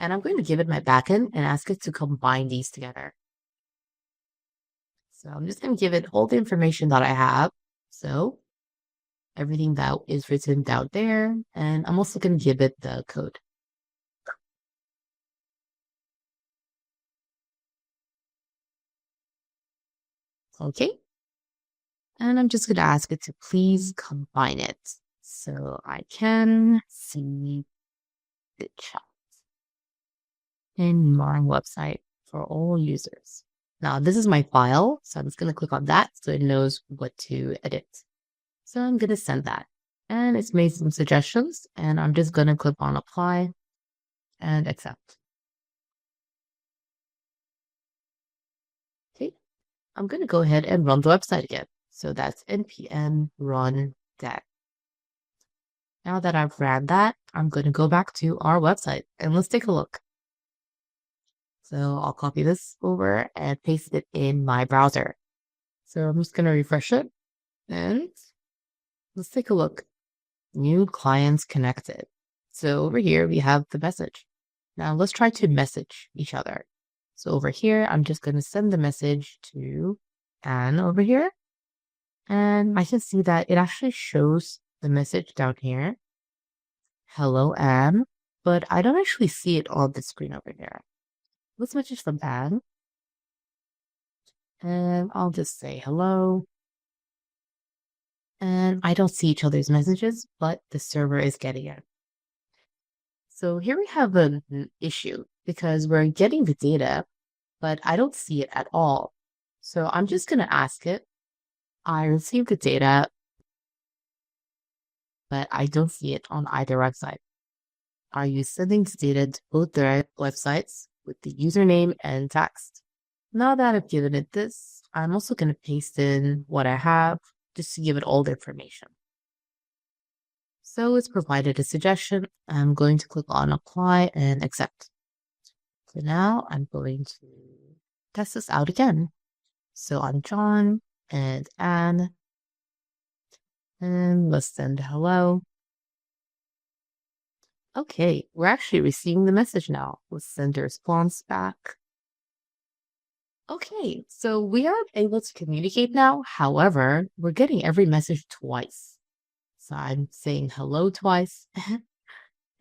And I'm going to give it my backend and ask it to combine these together. So I'm just going to give it all the information that I have. So everything that is written down there. And I'm also going to give it the code. Okay. And I'm just going to ask it to please combine it. So I can see the chat in my website for all users. Now, this is my file, so I'm just going to click on that so it knows what to edit. So I'm going to send that. And it's made some suggestions, and I'm just going to click on apply and accept. Okay, I'm going to go ahead and run the website again. So that's npm run dev. Now that I've ran that, I'm going to go back to our website and let's take a look. So I'll copy this over and paste it in my browser. So I'm just going to refresh it and let's take a look. New clients connected. So over here, we have the message. Now let's try to message each other. So over here, I'm just going to send the message to Anne over here. And I can see that it actually shows the message down here. Hello, Anne. But I don't actually see it on the screen over here. Let's message from Anne. And I'll just say hello. And I don't see each other's messages, but the server is getting it. So here we have an issue because we're getting the data, but I don't see it at all. So I'm just going to ask it. I received the data, but I don't see it on either website. Are you sending the data to both the websites with the username and text? Now that I've given it this, I'm also going to paste in what I have just to give it all the information. So it's provided a suggestion. I'm going to click on apply and accept. So now I'm going to test this out again. So I'm John and Anne. And let's send hello. Okay, we're actually receiving the message now. Let's send a response back. Okay, so we are able to communicate now. However, we're getting every message twice. So I'm saying hello twice.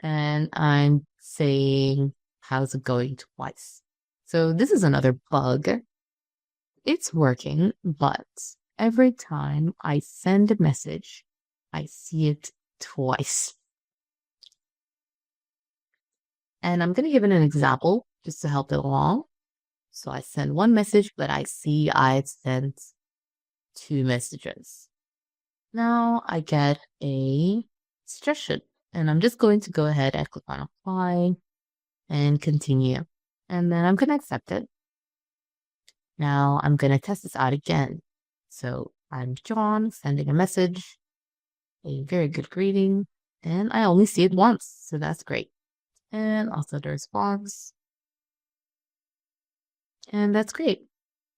And I'm saying how's it going twice. So this is another bug. It's working, but every time I send a message, I see it twice. And I'm going to give it an example just to help it along. So I send one message, but I see I sent two messages. Now I get a suggestion, and I'm just going to go ahead and click on apply and continue. And then I'm going to accept it. Now I'm going to test this out again. So I'm John sending a message, a very good greeting, and I only see it once. So that's great. And also the response. And that's great.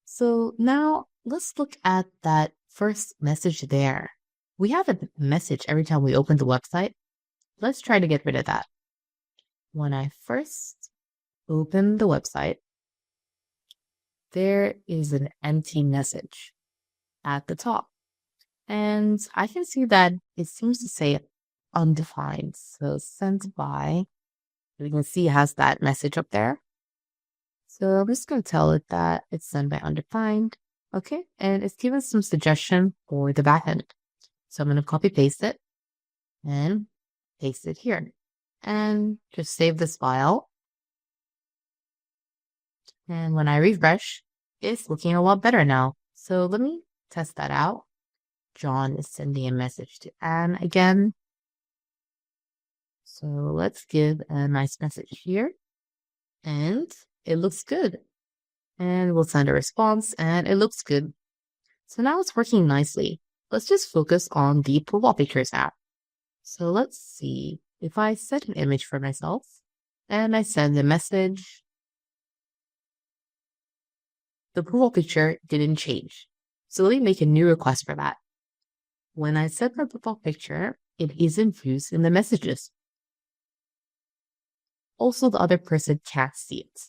So now let's look at that first message there. We have a message every time we open the website. Let's try to get rid of that. When I first open the website, there is an empty message at the top. And I can see that it seems to say undefined. So sent by, you can see it has that message up there. So I'm just going to tell it that it's sent by undefined. Okay, and it's given some suggestion for the backend. So I'm going to copy paste it and paste it here. And just save this file. And when I refresh, it's looking a lot better now. So let me test that out. John is sending a message to Anne again. So let's give a nice message here. And it looks good. And we'll send a response and it looks good. So now it's working nicely. Let's just focus on the profile pictures app. So let's see if I set an image for myself and I send a message. The profile picture didn't change. So let me make a new request for that. When I set my profile picture, it isn't used in the messages. Also, the other person can't see it.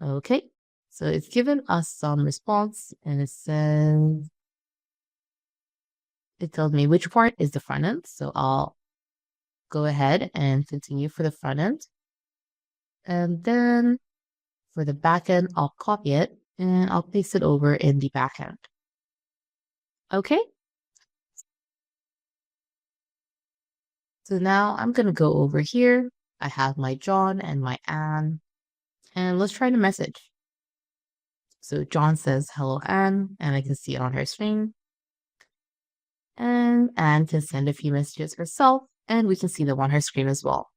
Okay, so it's given us some response and it tells me which part is the front end. So I'll go ahead and continue for the front end. And then for the back end, I'll copy it and I'll paste it over in the back end. Okay. So now I'm going to go over here. I have my John and my Anne, and let's try the message. So John says, hello, Anne, and I can see it on her screen. And Anne can send a few messages herself, and we can see them on her screen as well.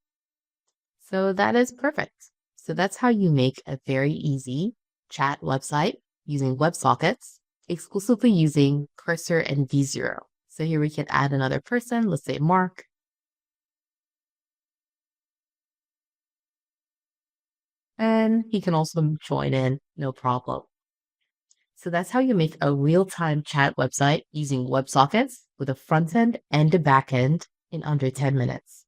So that is perfect. So that's how you make a very easy chat website using WebSockets, exclusively using Cursor and V0. So here we can add another person, let's say Mark. And he can also join in, no problem. So that's how you make a real-time chat website using WebSockets with a front end and a back end in under 10 minutes.